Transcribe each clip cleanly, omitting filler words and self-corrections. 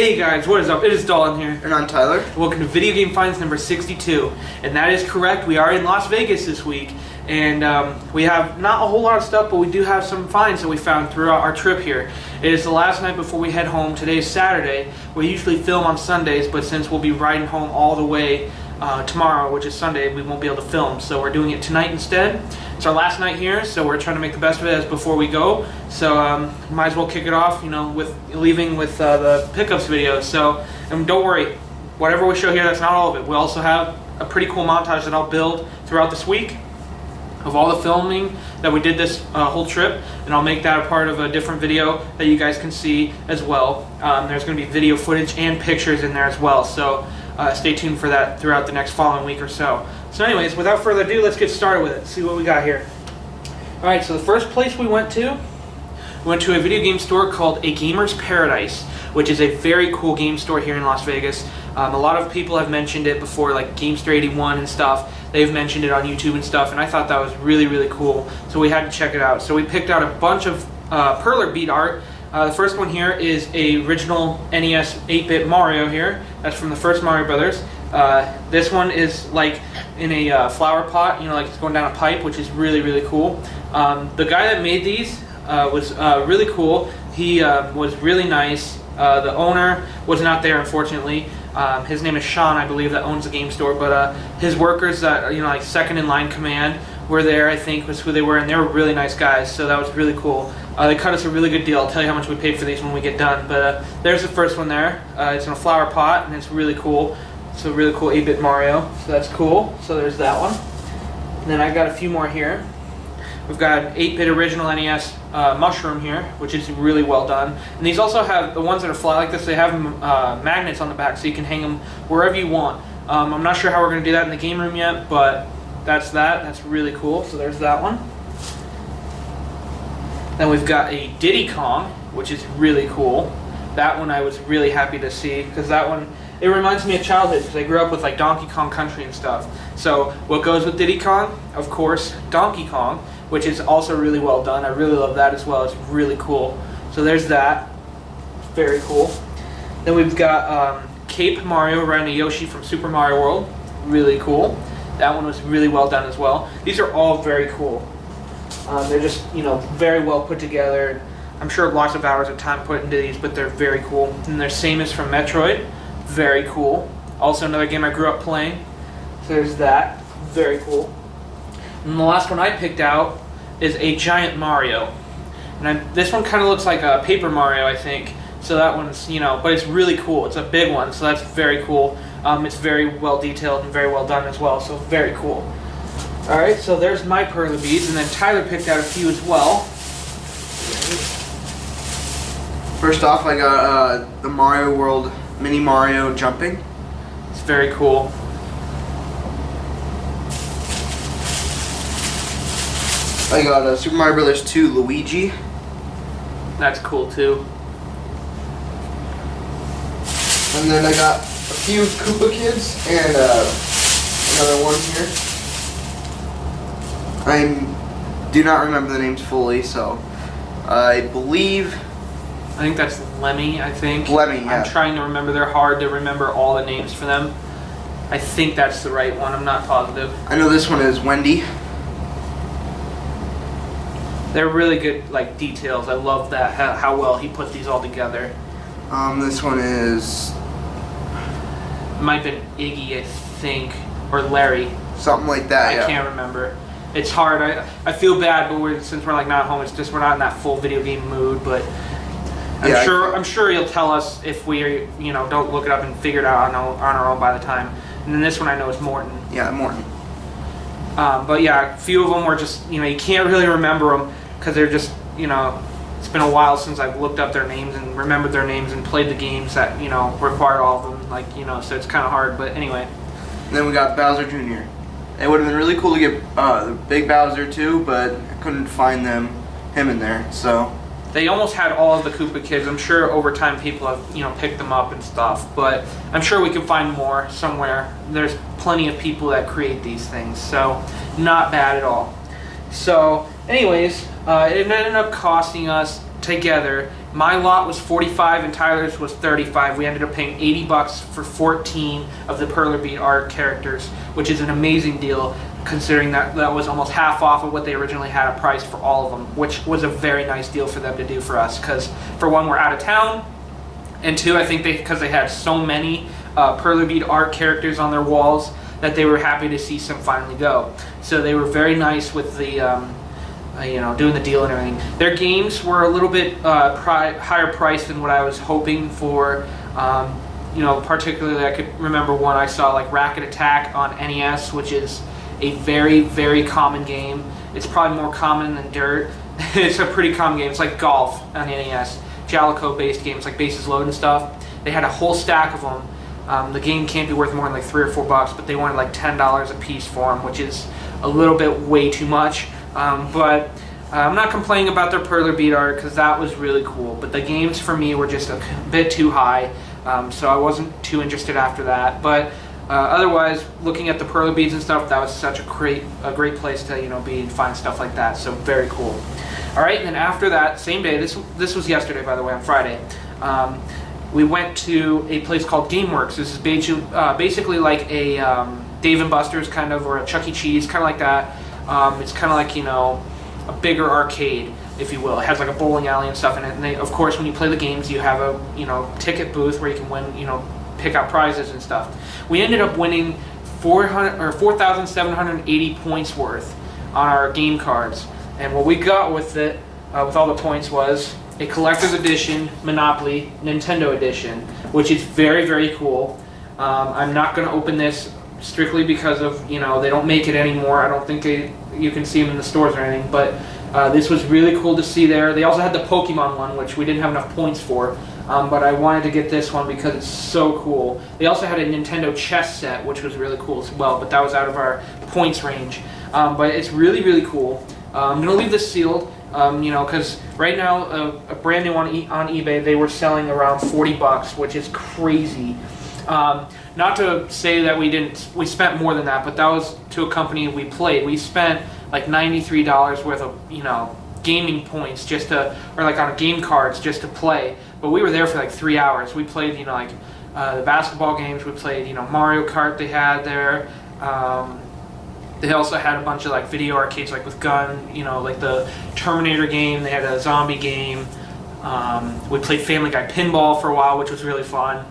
Hey guys, what is up? It is Dalton here. And I'm Tyler. Welcome to Video Game Finds number 62. And that is correct, we are in Las Vegas this week. And we have not a whole lot of stuff, but we do have some finds that we found throughout our trip here. It is the last night before we head home. Today is Saturday. We usually film on Sundays, but since we'll be riding home all the way tomorrow, which is Sunday, we won't be able to film. So we're doing it tonight instead. It's our last night here, so we're trying to make the best of it as before we go. So might as well kick it off, you know, with leaving with the pickups video. So, and don't worry, whatever we show here, that's not all of it. We also have a pretty cool montage that I'll build throughout this week of all the filming that we did this whole trip, and I'll make that a part of a different video that you guys can see as well. There's going to be video footage and pictures in there as well, so stay tuned for that throughout the next following week or so. So anyways, without further ado, let's get started with it, see what we got here. Alright, so the first place we went to a video game store called A Gamer's Paradise, which is a very cool game store here in Las Vegas. A lot of people have mentioned it before, like Gamester 81 and stuff. They've mentioned it on YouTube and stuff, and I thought that was really, really cool. So we had to check it out. So we picked out a bunch of Perler beat art. The first one here is a original NES 8-bit Mario here. That's from the first Mario Brothers. This one is like in a flower pot, you know, like it's going down a pipe, which is really, really cool. The guy that made these was really cool. He was really nice. The owner was not there, unfortunately. His name is Sean, I believe, that owns the game store, but his workers that, you know, like second in line command were there, I think was who they were, and they were really nice guys, so that was really cool. They cut us a really good deal. I'll tell you how much we paid for these when we get done, but there's the first one there. It's in a flower pot, and it's really cool. It's a really cool 8-bit Mario, so that's cool. So there's that one. And then I got a few more here. We've got an 8-bit original NES mushroom here, which is really well done. And these also have, the ones that are flat like this, they have magnets on the back, so you can hang them wherever you want. I'm not sure how we're going to do that in the game room yet, but that's that. That's really cool. So there's that one. Then we've got a Diddy Kong, which is really cool. That one I was really happy to see, because that one, it reminds me of childhood, because I grew up with like Donkey Kong Country and stuff. So what goes with Diddy Kong? Of course, Donkey Kong, which is also really well done. I really love that as well. It's really cool. So there's that. Very cool. Then we've got Cape Mario riding a Yoshi from Super Mario World. Really cool. That one was really well done as well. These are all very cool. They're just, you know, very well put together. I'm sure lots of hours of time put into these, but they're very cool. And there's Samus from Metroid. Very cool. Also another game I grew up playing. So there's that. Very cool. And the last one I picked out is a giant Mario. And this one kind of looks like a Paper Mario, I think. So that one's, you know, but it's really cool. It's a big one, so that's very cool. It's very well detailed and very well done as well, so very cool. Alright, so there's my Perler beads, and then Tyler picked out a few as well. First off, I got the Mario World Mini Mario jumping. It's very cool. I got Super Mario Brothers 2 Luigi. That's cool too. And then I got a few Koopa Kids and another one here. I do not remember the names fully, so I believe... I think that's Lemmy, I think. Lemmy, yeah. I'm trying to remember. They're hard to remember all the names for them. I think that's the right one. I'm not positive. I know this one is Wendy. They're really good, like, details. I love that, how well he put these all together. This one is... It might have been Iggy, I think, or Larry. Something like that, yeah. I can't remember. It's hard. I feel bad, but since we're like not home, it's just we're not in that full video game mood. But I'm sure you'll tell us if we, you know, don't look it up and figure it out on our own by the time. And then this one I know is Morton. Yeah, Morton. But yeah, a few of them were just, you know, you can't really remember them because they're just, you know, it's been a while since I've looked up their names and remembered their names and played the games that, you know, require all of them, like, you know, so it's kind of hard, but anyway. And then we got Bowser Jr. It would have been really cool to get the Big Bowser too, but I couldn't find him in there, so. They almost had all of the Koopa Kids. I'm sure over time people have, you know, picked them up and stuff, but I'm sure we can find more somewhere. There's plenty of people that create these things, so not bad at all. So anyways, it ended up costing us together My lot was 45 and Tyler's was 35. We ended up paying $80 for 14 of the Perler Beat art characters, which is an amazing deal considering that was almost half off of what they originally had a price for all of them, which was a very nice deal for them to do for us because for one, we're out of town, and two, I think because they had so many Perler Beat art characters on their walls that they were happy to see some finally go. So they were very nice with the doing the deal and everything. Their games were a little bit higher priced than what I was hoping for. Particularly I could remember one I saw, like Racket Attack on NES, which is a very, very common game. It's probably more common than Dirt. It's a pretty common game. It's like golf on the NES. Jalico-based games like Bases Loaded and stuff. They had a whole stack of them. The game can't be worth more than like $3 or $4, but they wanted like $10 a piece for them, which is a little bit way too much. But I'm not complaining about their Perler Beat art because that was really cool. But the games for me were just a bit too high, so I wasn't too interested after that. But otherwise, looking at the Perler Beads and stuff, that was such a great place to be and find stuff like that. So very cool. All right, and then after that, same day. This was yesterday, by the way, on Friday. We went to a place called GameWorks. This is basically like a Dave & Buster's kind of, or a Chuck E. Cheese, kind of like that. It's kind of like, a bigger arcade, if you will. It has like a bowling alley and stuff in it. And they, of course, when you play the games, you have a, ticket booth where you can win, pick out prizes and stuff. We ended up winning 4,780 points worth on our game cards. And what we got with it, with all the points, was a collector's edition Monopoly Nintendo edition, which is very, very cool. I'm not going to open this strictly because of, they don't make it anymore. I don't think you can see them in the stores or anything, but this was really cool to see there. They also had the Pokemon one, which we didn't have enough points for, but I wanted to get this one because it's so cool. They also had a Nintendo chess set, which was really cool as well, but that was out of our points range. But it's really, really cool. I'm going to leave this sealed, because right now, a brand new on eBay, they were selling around $40, which is crazy. Not to say that we spent more than that, but that was to a company we played. We spent like $93 worth of, gaming points or like on game cards just to play. But we were there for like 3 hours. We played, the basketball games. We played, Mario Kart they had there. They also had a bunch of like video arcades, like with gun, like the Terminator game. They had a zombie game. We played Family Guy Pinball for a while, which was really fun.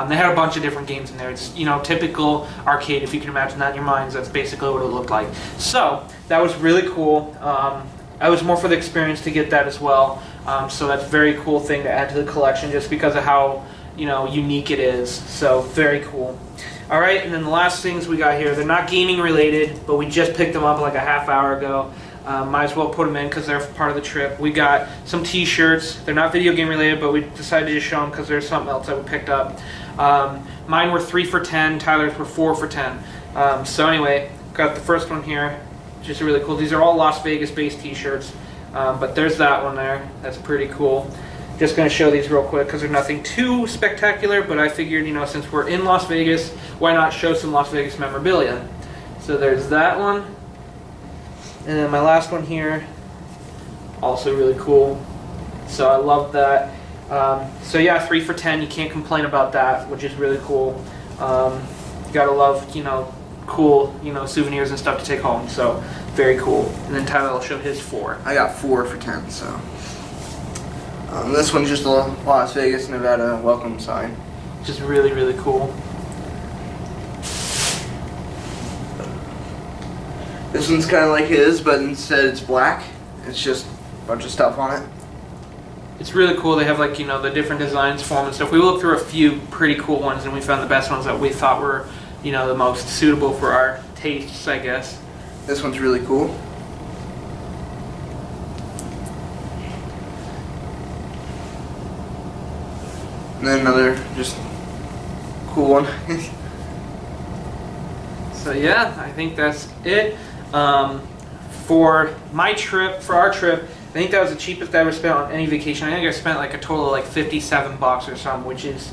They had a bunch of different games in there. It's, typical arcade, if you can imagine that in your minds. That's basically what it looked like. So that was really cool. I was more for the experience to get that as well. So that's a very cool thing to add to the collection just because of how, unique it is. So very cool. All right, and then the last things we got here, they're not gaming related, but we just picked them up like a half hour ago. Might as well put them in because they're part of the trip. We got some t-shirts. They're not video game related, but we decided to just show them because there's something else that we picked up. Mine were 3 for $10. Tyler's were 4 for $10. So anyway, got the first one here, which is really cool. These are all Las Vegas-based t-shirts, but there's that one there. That's pretty cool. Just going to show these real quick because they're nothing too spectacular, but I figured, since we're in Las Vegas, why not show some Las Vegas memorabilia? So there's that one. And then my last one here, also really cool. So I love that. So yeah, 3 for $10. You can't complain about that, which is really cool. You gotta love, cool, souvenirs and stuff to take home. So very cool. And then Tyler will show his 4. I got 4 for $10. So this one's just a Las Vegas, Nevada welcome sign, which is really, really cool. This one's kind of like his, but instead it's black. It's just a bunch of stuff on it. It's really cool. They have like, the different designs for them and stuff. We looked through a few pretty cool ones and we found the best ones that we thought were, the most suitable for our tastes, I guess. This one's really cool. And then another just cool one. So yeah, I think that's it. For our trip, I think that was the cheapest I ever spent on any vacation. I think I spent like a total of like $57 or something, which is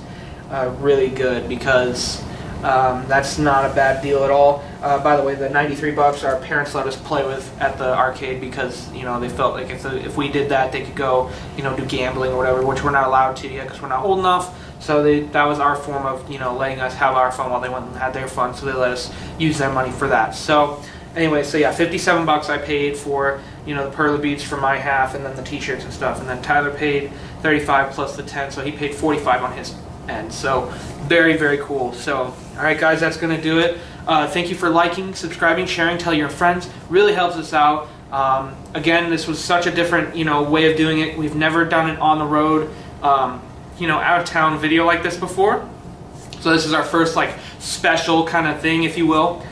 really good because That's not a bad deal at all. By the way, the $93 our parents let us play with at the arcade because they felt like if we did that, they could go do gambling or whatever, which we're not allowed to yet because we're not old enough. So that was our form of letting us have our fun while they went and had their fun. So they let us use their money for that. So anyway, so yeah, $57 I paid for the Pearly Beads for my half, and then the T-shirts and stuff, and then Tyler paid $35 plus the 10, so he paid $45 on his end. So very, very cool. So all right, guys, that's gonna do it. Thank you for liking, subscribing, sharing, tell your friends. Really helps us out. Again, this was such a different way of doing it. We've never done it on the road, out of town video like this before. So this is our first special kind of thing, if you will.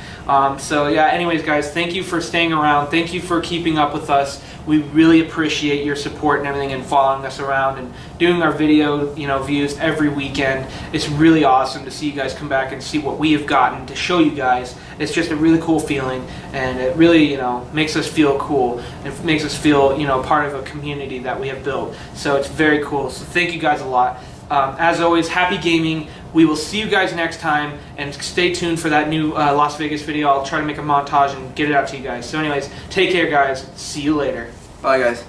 So yeah, anyways, guys, thank you for staying around. Thank you for keeping up with us. We really appreciate your support and everything, and following us around and doing our video views every weekend. It's really awesome to see you guys come back and see what we have gotten to show you guys. It's just a really cool feeling, and it really makes us feel cool. It makes us feel part of a community that we have built. So it's very cool. So thank you guys a lot. As always, happy gaming. We will see you guys next time, and stay tuned for that new Las Vegas video. I'll try to make a montage and get it out to you guys. So anyways, take care, guys. See you later. Bye, guys.